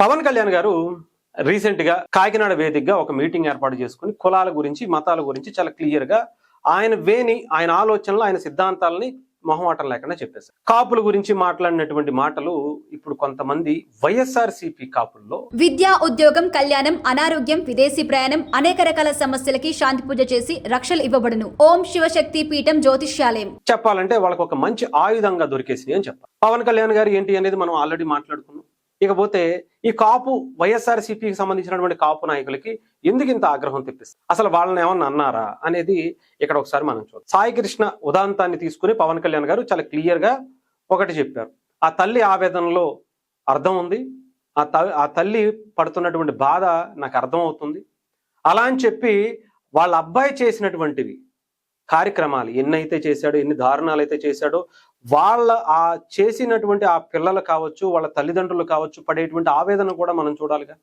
పవన్ కళ్యాణ్ గారు రీసెంట్ గా కాకినాడ వేదికగా ఒక మీటింగ్ ఏర్పాటు చేసుకుని కులాల గురించి మతాల గురించి చాలా క్లియర్ గా ఆయన వేని ఆయన ఆలోచనలు ఆయన సిద్ధాంతాలని మొహమాటం లేకుండా చెప్పేశారు. కాపుల గురించి మాట్లాడినటువంటి మాటలు ఇప్పుడు కొంతమంది వైఎస్ఆర్సీపీ కాపుల్లో విద్యా, ఉద్యోగం, కళ్యాణం, అనారోగ్యం, విదేశీ ప్రయాణం, అనేక రకాల సమస్యలకి శాంతి పూజ చేసి రక్షలు ఇవ్వబడును. ఓం శివశక్తి పీఠం జ్యోతిష్యాలయం. చెప్పాలంటే వాళ్ళకి ఒక మంచి ఆయుధంగా దొరికేసింది అని చెప్పాలి. పవన్ కళ్యాణ్ గారు ఏంటి అనేది మనం ఆల్రెడీ మాట్లాడుకున్నాం. ఇకపోతే ఈ కాపు వైఎస్ఆర్సీపీకి సంబంధించినటువంటి కాపు నాయకులకి ఎందుకు ఇంత ఆగ్రహం తెప్పిస్తారు, అసలు వాళ్ళని ఏమన్నా అన్నారా అనేది ఇక్కడ ఒకసారి మనం చూద్దాం. సాయి కృష్ణ ఉదాంతాన్ని తీసుకుని పవన్ కళ్యాణ్ గారు చాలా క్లియర్ గా ఒకటి చెప్పారు. ఆ తల్లి ఆవేదనలో అర్థం ఉంది, ఆ తల్లి పడుతున్నటువంటి బాధ నాకు అర్థం అవుతుంది. అలా అని చెప్పి వాళ్ళ అబ్బాయి చేసినటువంటివి కార్యక్రమాలు ఎన్నైతే చేశాడో, ఎన్ని దారుణాలు అయితే చేశాడో, వాళ్ళ ఆ చేసినటువంటి ఆ పిల్లలు కావచ్చు, వాళ్ళ తల్లిదండ్రులు కావచ్చు పడేటువంటి ఆవేదన కూడా మనం చూడాలిగా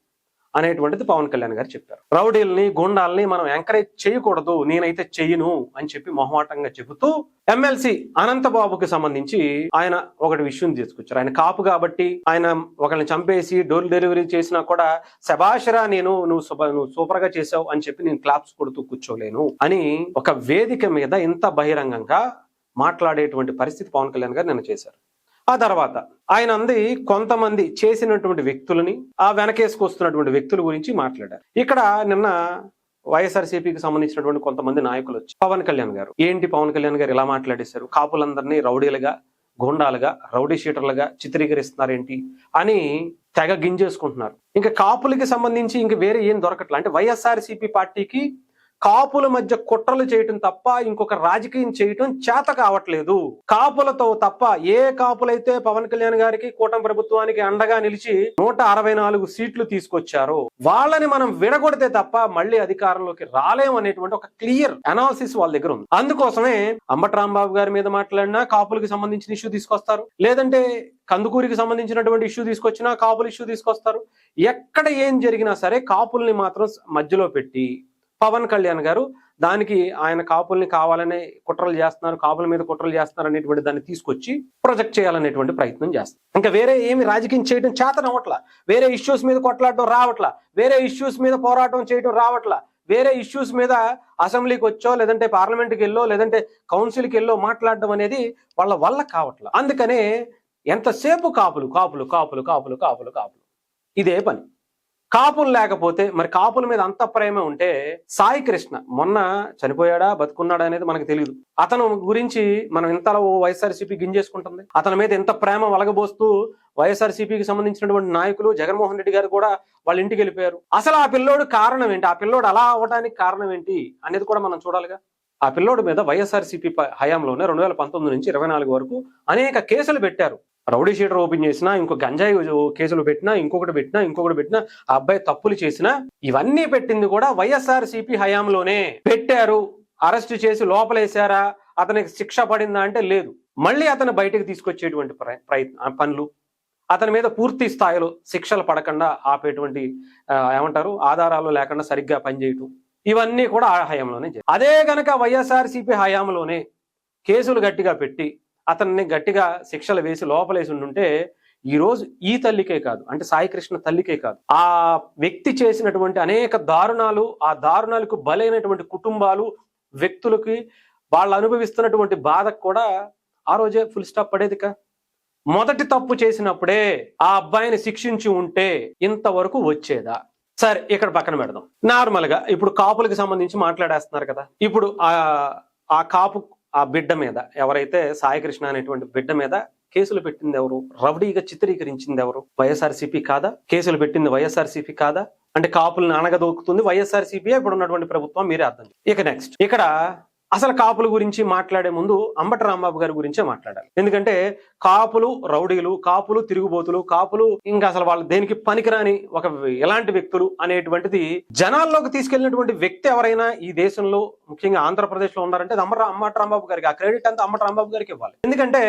అనేటువంటిది పవన్ కళ్యాణ్ గారు చెప్పారు. రౌడీల్ని, గుండాల్ని మనం ఎంకరేజ్ చేయకూడదు, నేనైతే చెయ్యను అని చెప్పి మొహమాటంగా చెబుతూ ఎమ్మెల్సీ అనంతబాబుకి సంబంధించి ఆయన ఒకటి విషయం తీసుకొచ్చారు. ఆయన కాపు కాబట్టి ఆయన ఒకరిని చంపేసి డోర్ డెలివరీ చేసినా కూడా శభాషరా, నువ్వు సూపర్ గా చేసావు అని చెప్పి నేను క్లాప్స్ కొడుతూ కూర్చోలేను అని ఒక వేదిక మీద ఇంత బహిరంగంగా మాట్లాడేటువంటి పరిస్థితి పవన్ కళ్యాణ్ గారు నిన్న చేశారు. ఆ తర్వాత ఆయన కొంతమంది చేసినటువంటి వ్యక్తులని, ఆ వెనకేసుకొస్తున్నటువంటి వ్యక్తుల గురించి మాట్లాడారు. ఇక్కడ నిన్న వైఎస్ఆర్సీపీకి సంబంధించినటువంటి కొంతమంది నాయకులు వచ్చి పవన్ కళ్యాణ్ గారు ఇలా మాట్లాడేశారు, కాపులందరినీ రౌడీలుగా, గోండాలుగా, రౌడీ షీటర్లుగా చిత్రీకరిస్తున్నారేంటి అని తెగ గింజేసుకుంటున్నారు. ఇంకా కాపులకి సంబంధించి ఇంక వేరే ఏం దొరకట్లా. అంటే వైఎస్ఆర్సీపీ పార్టీకి కాపుల మధ్య కుట్రలు చేయటం తప్ప ఇంకొక రాజకీయం చేయటం చేత కావట్లేదు. కాపులతో తప్ప ఏ కాపులైతే పవన్ కళ్యాణ్ గారికి, కూటమి ప్రభుత్వానికి అండగా నిలిచి 164 సీట్లు తీసుకొచ్చారో వాళ్ళని మనం విడగొడితే తప్ప మళ్ళీ అధికారంలోకి రాలేము అనేటువంటి ఒక క్లియర్ అనాలిసిస్ వాళ్ళ దగ్గర ఉంది. అందుకోసమే అంబటి రాంబాబు గారి మీద మాట్లాడినా కాపులకి సంబంధించిన ఇష్యూ తీసుకొస్తారు, లేదంటే కందుకూరికి సంబంధించినటువంటి ఇష్యూ తీసుకొచ్చినా కాపుల ఇష్యూ తీసుకొస్తారు. ఎక్కడ ఏం జరిగినా సరే కాపుల్ని మాత్రం మధ్యలో పెట్టి పవన్ కళ్యాణ్ గారు దానికి ఆయన కాపుల్ని కావాలనే కుట్రలు చేస్తున్నారు, కాపుల మీద కుట్రలు చేస్తున్నారు అనేటువంటి దాన్ని తీసుకొచ్చి ప్రొజెక్ట్ చేయాలనేటువంటి ప్రయత్నం చేస్తారు. ఇంకా వేరే ఏమి రాజకీయం చేయడం చేతనవట్లా, వేరే ఇష్యూస్ మీద కొట్లాడటం రావట్లా, వేరే ఇష్యూస్ మీద పోరాటం చేయడం రావట్లా, వేరే ఇష్యూస్ మీద అసెంబ్లీకి వచ్చో, లేదంటే పార్లమెంట్కి వెళ్ళో, లేదంటే కౌన్సిల్కి వెళ్ళో మాట్లాడడం అనేది వాళ్ళ వల్ల కావట్లా. అందుకనే ఎంతసేపు కాపులు కాపులు కాపులు కాపులు కాపులు కాపులు ఇదే పని. కాపులు లేకపోతే మరి కాపుల మీద అంత ప్రేమ ఉంటే సాయి కృష్ణ మొన్న చనిపోయాడా బతుకున్నాడా అనేది మనకు తెలియదు. అతను గురించి మనం ఇంతలో వైఎస్ఆర్సీపీ గింజేసుకుంటుంది. అతని మీద ఎంత ప్రేమ వలగబోస్తూ వైఎస్ఆర్సీపీకి సంబంధించినటువంటి నాయకులు జగన్మోహన్ రెడ్డి గారు కూడా వాళ్ళ ఇంటికి వెళ్ళిపోయారు. అసలు ఆ పిల్లోడు కారణం ఏంటి, ఆ పిల్లోడు అలా అవడానికి కారణం ఏంటి అనేది కూడా మనం చూడాలిగా. ఆ పిల్లోడు మీద వైఎస్ఆర్సీపీ హయాంలోనే 2019 నుంచి 24 వరకు అనేక కేసులు పెట్టారు. రౌడీ షీటర్ ఓపెన్ చేసినా, ఇంకో గంజాయి కేసులు పెట్టినా, ఇంకొకటి పెట్టినా, ఆ అబ్బాయి తప్పులు చేసినా ఇవన్నీ పెట్టింది కూడా వైఎస్ఆర్సీపీ హయాంలోనే పెట్టారు. అరెస్ట్ చేసి లోపలేశారా, అతనికి శిక్ష పడిందా అంటే లేదు. మళ్ళీ అతను బయటకు తీసుకొచ్చేటువంటి పనులు, అతని మీద పూర్తి స్థాయిలో శిక్షలు పడకుండా ఆపేటువంటి ఆధారాలు లేకుండా సరిగ్గా పనిచేయటం, ఇవన్నీ కూడా ఆ హయాంలోనే. అదే గనక వైఎస్ఆర్సీపీ హయాంలోనే కేసులు గట్టిగా పెట్టి అతన్ని గట్టిగా శిక్షలు వేసి లోపలేసి ఉండుంటే ఈరోజు ఈ తల్లికే కాదు, అంటే సాయి కృష్ణ తల్లికే కాదు, ఆ వ్యక్తి చేసినటువంటి అనేక దారుణాలు, ఆ దారుణాలకు బలైనటువంటి కుటుంబాలు, వ్యక్తులకి వాళ్ళు అనుభవిస్తున్నటువంటి బాధకు కూడా ఆ రోజే ఫుల్ స్టాప్ పడేదిక. మొదటి తప్పు చేసినప్పుడే ఆ అబ్బాయిని శిక్షించి ఉంటే ఇంతవరకు వచ్చేదా? సరే, ఇక్కడ పక్కన పెడదాం. నార్మల్ గా ఇప్పుడు కాపులకు సంబంధించి మాట్లాడేస్తున్నారు కదా. ఇప్పుడు ఆ కాపు, ఆ బిడ్డ మీద, ఎవరైతే సాయి కృష్ణ అనేటువంటి బిడ్డ మీద కేసులు పెట్టింది ఎవరు, రౌడీగా చిత్రీకరించింది ఎవరు? వైఎస్ఆర్సీపీ కాదా? కేసులు పెట్టింది వైఎస్ఆర్సీపీ కాదా? అంటే కాపులను అనగదొక్కుతుంది వైఎస్ఆర్సీపీ. ఇప్పుడు ఉన్నటువంటి ప్రభుత్వం, మీరే అర్థం. ఇక నెక్స్ట్, ఇక్కడ అసలు కాపుల గురించి మాట్లాడే ముందు అంబటి రాంబాబు గారి గురించే మాట్లాడాలి. ఎందుకంటే కాపులు రౌడీలు, కాపులు తిరుగుబోతులు, కాపులు ఇంకా అసలు వాళ్ళు దేనికి పనికిరాని ఒక ఎలాంటి వ్యక్తులు అనేటువంటిది జనాల్లోకి తీసుకెళ్లినటువంటి వ్యక్తి ఎవరైనా ఈ దేశంలో, ముఖ్యంగా ఆంధ్రప్రదేశ్ లో ఉన్నారంటే అంబటి రాంబాబు గారికి. ఆ క్రెడిట్ అంతా అంబటి రాంబాబు గారికి ఇవ్వాలి. ఎందుకంటే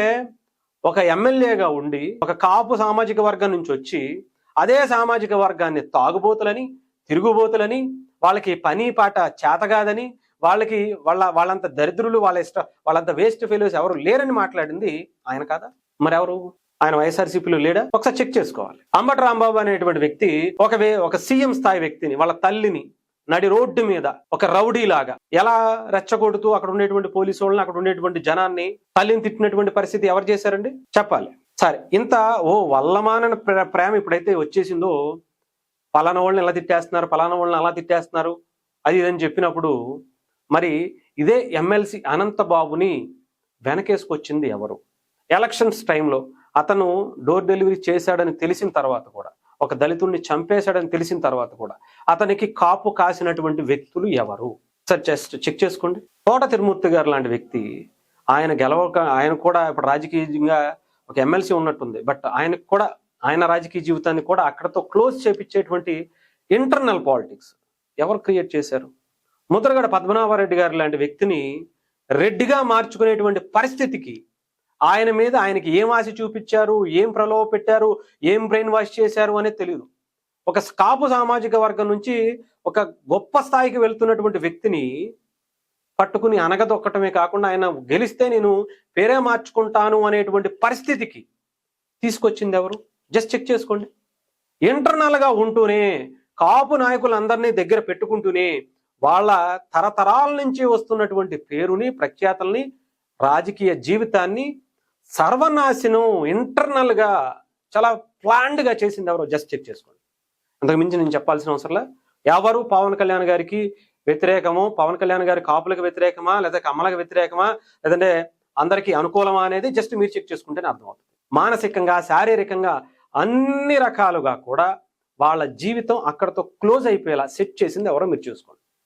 ఒక ఎమ్మెల్యేగా ఉండి ఒక కాపు సామాజిక వర్గం నుంచి వచ్చి అదే సామాజిక వర్గాన్ని తాగుబోతులని, తిరుగుబోతులని, వాళ్ళకి పని పాట చేతగాదని, వాళ్ళంత దరిద్రులు, వాళ్ళంత వేస్ట్ ఫెలోస్ ఎవరు లేరని మాట్లాడింది ఆయన కాదా? మరెవరు? ఆయన వైఎస్ఆర్సీపీలో లేడా? ఒకసారి చెక్ చేసుకోవాలి. అంబటి రాంబాబు అనేటువంటి వ్యక్తి ఒక సీఎం స్థాయి వ్యక్తిని, వాళ్ళ తల్లిని నడి రోడ్డు మీద ఒక రౌడీ లాగా ఎలా రెచ్చగొడుతూ అక్కడ ఉండేటువంటి పోలీసు వాళ్ళని, అక్కడ ఉండేటువంటి జనాన్ని, తల్లిని తిట్టినటువంటి పరిస్థితి ఎవరు చేశారండి? చెప్పాలి. సరే, ఇంత వల్లమాన ప్రేమ ఇప్పుడైతే వచ్చేసిందో, పలానా వాళ్ళని ఎలా తిట్టేస్తున్నారు, పలానా వాళ్ళని అలా తిట్టేస్తున్నారు, అది ఇదని చెప్పినప్పుడు మరి ఇదే ఎమ్మెల్సీ అనంతబాబుని వెనకేసుకొచ్చింది ఎవరు? ఎలక్షన్స్ టైంలో అతను డోర్ డెలివరీ చేశాడని తెలిసిన తర్వాత కూడా, ఒక దళితుడిని చంపేశాడని తెలిసిన తర్వాత కూడా అతనికి కాపు కాసినటువంటి వ్యక్తులు ఎవరు? సార్ జస్ట్ చెక్ చేసుకోండి. తోట తిరుమూర్తి గారు లాంటి వ్యక్తి, ఆయన కూడా ఇప్పుడు రాజకీయంగా ఒక ఎమ్మెల్సీ ఉన్నట్టుంది, బట్ ఆయన రాజకీయ జీవితాన్ని కూడా అక్కడతో క్లోజ్ చేపించేటువంటి ఇంటర్నల్ పాలిటిక్స్ ఎవరు క్రియేట్ చేశారు? ముద్రగడ పద్మనాభరెడ్డి గారు లాంటి వ్యక్తిని రెడ్డిగా మార్చుకునేటువంటి పరిస్థితికి ఆయన మీద ఆయనకి ఏం ఆశ చూపించారు, ఏం ప్రలోభ పెట్టారు, ఏం బ్రెయిన్ వాష్ చేశారు అనేది తెలియదు. ఒక కాపు సామాజిక వర్గం నుంచి ఒక గొప్ప స్థాయికి వెళ్తున్నటువంటి వ్యక్తిని పట్టుకుని అనగదొక్కటమే కాకుండా ఆయన గెలిస్తే నేను పేరే మార్చుకుంటాను అనేటువంటి పరిస్థితికి తీసుకొచ్చింది ఎవరు? జస్ట్ చెక్ చేసుకోండి. ఇంటర్నల్ గా ఉంటూనే కాపు నాయకులందరినీ దగ్గర పెట్టుకుంటూనే వాళ్ళ తరతరాల నుంచి వస్తున్నటువంటి పేరుని, ప్రఖ్యాతల్ని, రాజకీయ జీవితాన్ని సర్వనాశనం ఇంటర్నల్ గా చాలా ప్లాన్డ్ గా చేసింది ఎవరో? జస్ట్ చెక్ చేసుకోండి. అంతకు మించి నేను చెప్పాల్సిన అవసరంలా. ఎవరు పవన్ కళ్యాణ్ గారికి వ్యతిరేకమో, పవన్ కళ్యాణ్ గారి కాపులకు వ్యతిరేకమా, లేదా కమ్మలకు వ్యతిరేకమా, లేదంటే అందరికీ అనుకూలమా అనేది జస్ట్ మీరు చెక్ చేసుకుంటేనే అర్థమవుతుంది. మానసికంగా, శారీరకంగా అన్ని రకాలుగా కూడా వాళ్ళ జీవితం అక్కడతో క్లోజ్ అయిపోయేలా సెట్ చేసింది ఎవరో మీరు చూసుకోండి.